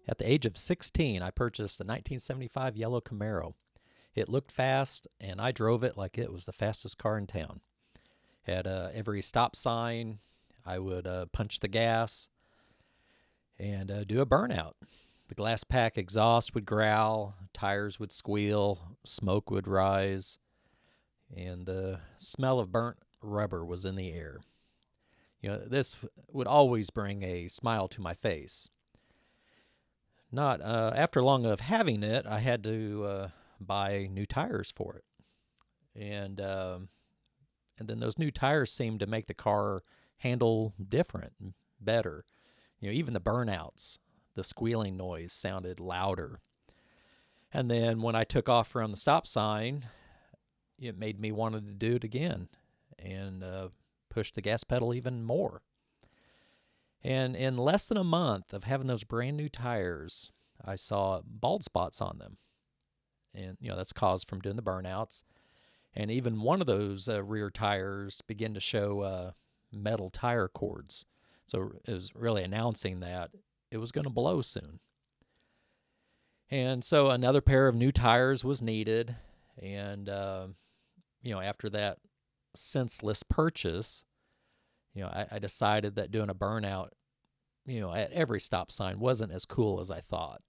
At the age of 16, I purchased a 1975 yellow Camaro. It looked fast, and I drove it like it was the fastest car in town. At every stop sign, I would punch the gas and do a burnout. The glass pack exhaust would growl, tires would squeal, smoke would rise, and the smell of burnt rubber was in the air. This would always bring a smile to my face. Not after long of having it, I had to buy new tires for it, and then those new tires seemed to make the car handle different, better. Even the burnouts, the squealing noise sounded louder. And then when I took off from the stop sign, it made me want to do it again and push the gas pedal even more. And in less than a month of having those brand new tires, I saw bald spots on them. And, that's caused from doing the burnouts. And even one of those rear tires began to show metal tire cords. So it was really announcing that it was going to blow soon. And so another pair of new tires was needed. And, after that senseless purchase, I decided that doing a burnout, at every stop sign wasn't as cool as I thought.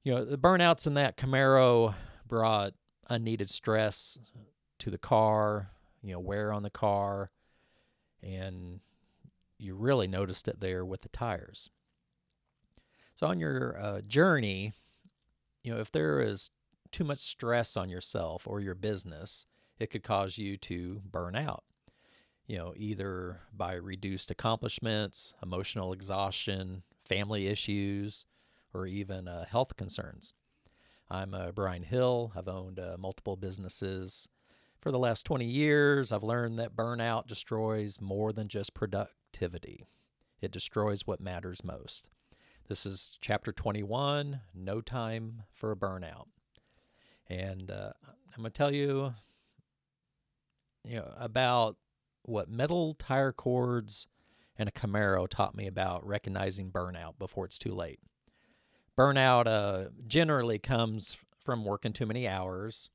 The burnouts in that Camaro brought unneeded stress to the car, wear on the car, and you really noticed it there with the tires. So on your journey, if there is too much stress on yourself or your business, it could cause you to burn out, either by reduced accomplishments, emotional exhaustion, family issues, or even health concerns. I'm Brian Hill. I've owned multiple businesses. For the last 20 years, I've learned that burnout destroys more than just productivity. It destroys what matters most. This is chapter 21, No Time for a Burnout. And I'm going to tell you, about what metal tire cords and a Camaro taught me about recognizing burnout before it's too late. Burnout generally comes from working too many hours.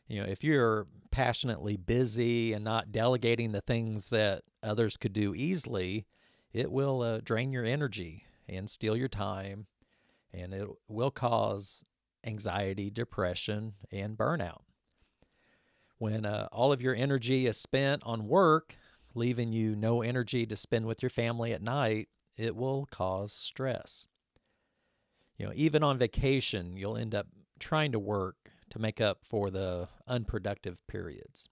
If you're passionately busy and not delegating the things that others could do easily, it will drain your energy and steal your time, and it will cause anxiety, depression, and burnout. When all of your energy is spent on work, leaving you no energy to spend with your family at night, it will cause stress. Even on vacation, you'll end up trying to work to make up for the unproductive periods.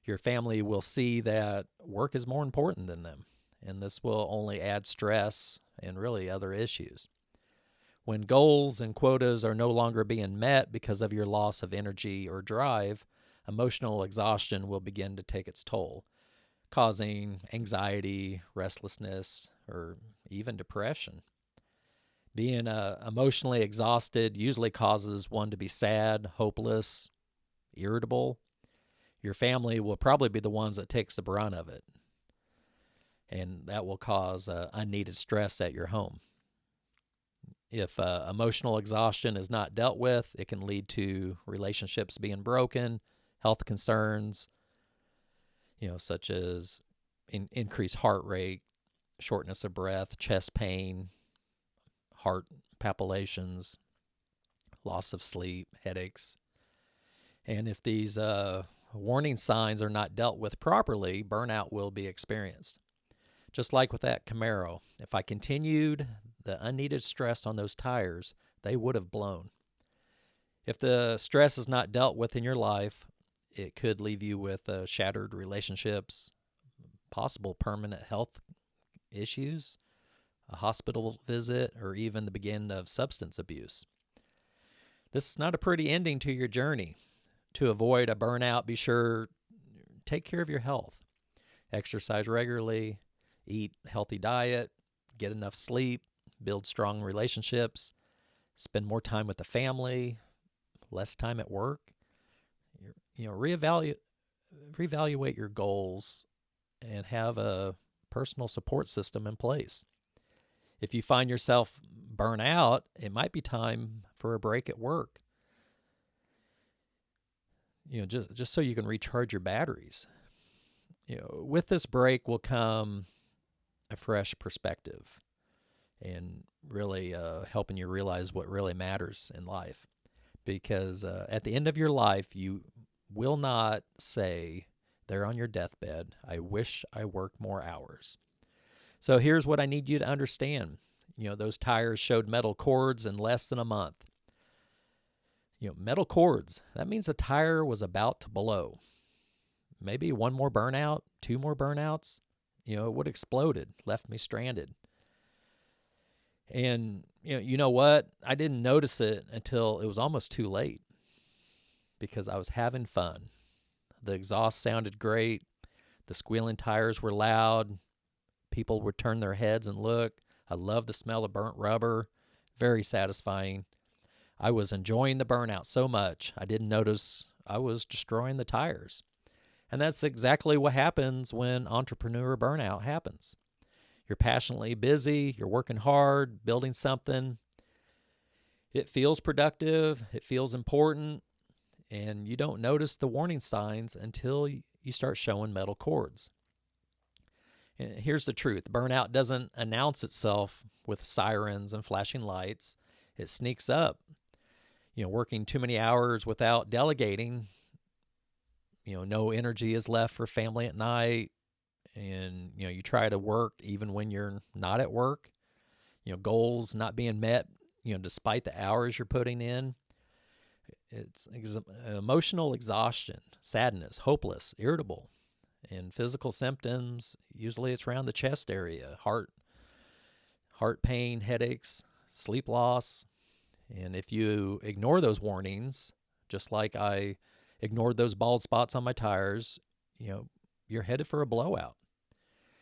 Your family will see that work is more important than them, and this will only add stress and really other issues. When goals and quotas are no longer being met because of your loss of energy or drive, emotional exhaustion will begin to take its toll, causing anxiety, restlessness, or even depression. Being emotionally exhausted usually causes one to be sad, hopeless, irritable. Your family will probably be the ones that takes the brunt of it, and that will cause unneeded stress at your home. If emotional exhaustion is not dealt with, it can lead to relationships being broken, health concerns, such as increased heart rate, shortness of breath, chest pain, heart palpitations, loss of sleep, headaches. And if these warning signs are not dealt with properly, burnout will be experienced. Just like with that Camaro, if I continued the unneeded stress on those tires, they would have blown. If the stress is not dealt with in your life, it could leave you with shattered relationships, possible permanent health issues, a hospital visit, or even the beginning of substance abuse. This is not a pretty ending to your journey. To avoid a burnout, be sure take care of your health. Exercise regularly, eat a healthy diet, get enough sleep, build strong relationships, spend more time with the family, less time at work. Reevaluate your goals and have a personal support system in place. If you find yourself burn out, it might be time for a break at work. Just so you can recharge your batteries. With this break will come a fresh perspective and really helping you realize what really matters in life. Because at the end of your life, you will not say there on your deathbed, I wish I worked more hours. So here's what I need you to understand. Those tires showed metal cords in less than a month. Metal cords, that means the tire was about to blow. Maybe one more burnout, two more burnouts, it would have exploded, left me stranded. And you know what? I didn't notice it until it was almost too late because I was having fun. The exhaust sounded great. The squealing tires were loud. People would turn their heads and look. I love the smell of burnt rubber. Very satisfying. I was enjoying the burnout so much, I didn't notice I was destroying the tires. And that's exactly what happens when entrepreneur burnout happens. You're passionately busy, you're working hard, building something. It feels productive, it feels important, and you don't notice the warning signs until you start showing metal cords. And here's the truth. Burnout doesn't announce itself with sirens and flashing lights. It sneaks up. Working too many hours without delegating, no energy is left for family at night. And, you try to work even when you're not at work. Goals not being met, despite the hours you're putting in. It's emotional exhaustion, sadness, hopeless, irritable. And physical symptoms, usually it's around the chest area, heart pain, headaches, sleep loss. And if you ignore those warnings, just like I ignored those bald spots on my tires, you're headed for a blowout.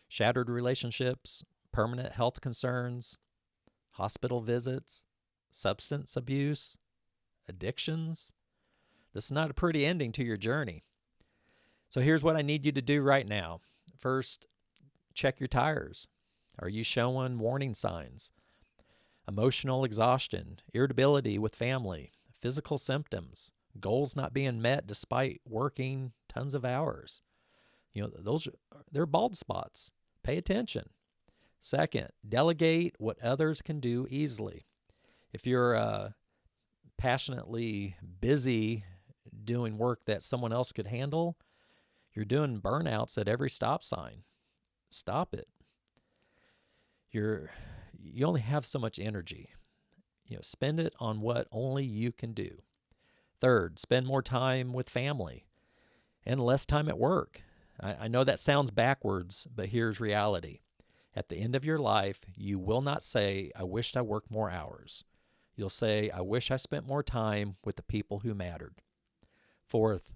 Shattered relationships, permanent health concerns, hospital visits, substance abuse, addictions. This is not a pretty ending to your journey. So here's what I need you to do right now. First, check your tires. Are you showing warning signs? Emotional exhaustion, irritability with family, physical symptoms, goals not being met despite working tons of hours. They're bald spots. Pay attention. Second, delegate what others can do easily. If you're passionately busy doing work that someone else could handle, you're doing burnouts at every stop sign. Stop it. You only have so much energy. Spend it on what only you can do. Third, spend more time with family and less time at work. I know that sounds backwards, but here's reality. At the end of your life, you will not say, I wished I worked more hours. You'll say, I wish I spent more time with the people who mattered. Fourth,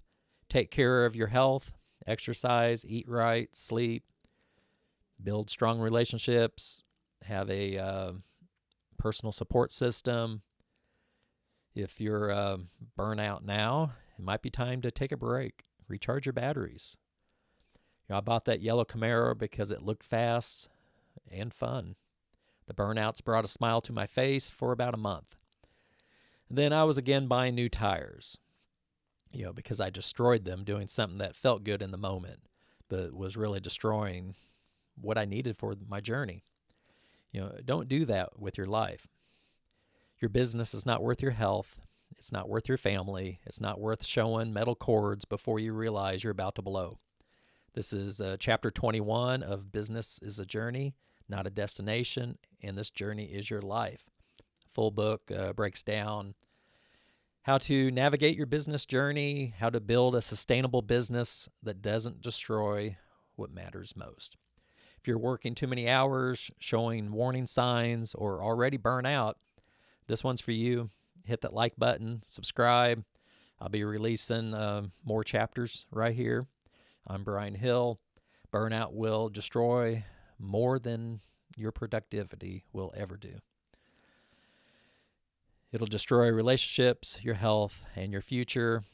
take care of your health, exercise, eat right, sleep, build strong relationships, have a personal support system. If you're burnout now, it might be time to take a break, recharge your batteries. I bought that yellow Camaro because it looked fast and fun. The burnouts brought a smile to my face for about a month. Then I was again buying new tires, because I destroyed them doing something that felt good in the moment, but was really destroying what I needed for my journey. Don't do that with your life. Your business is not worth your health. It's not worth your family. It's not worth showing metal cords before you realize you're about to blow. This is chapter 21 of Business is a Journey, Not a Destination, and this journey is your life. Full book breaks down how to navigate your business journey, how to build a sustainable business that doesn't destroy what matters most. If you're working too many hours, showing warning signs, or already burnt out, this one's for you. Hit that like button, subscribe. I'll be releasing more chapters right here. I'm Brian Hill. Burnout will destroy more than your productivity will ever do. It'll destroy relationships, your health, and your future.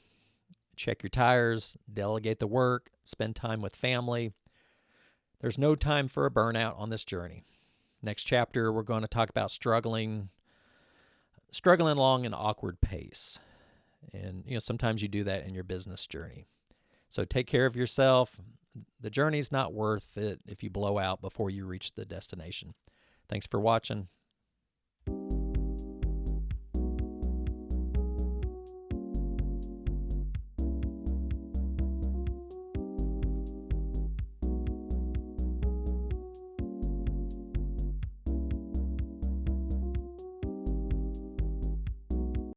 Check your tires, delegate the work, spend time with family. There's no time for a burnout on this journey. Next chapter, we're going to talk about struggling struggling along an awkward pace. And, sometimes you do that in your business journey. So take care of yourself. The journey's not worth it if you blow out before you reach the destination. Thanks for watching.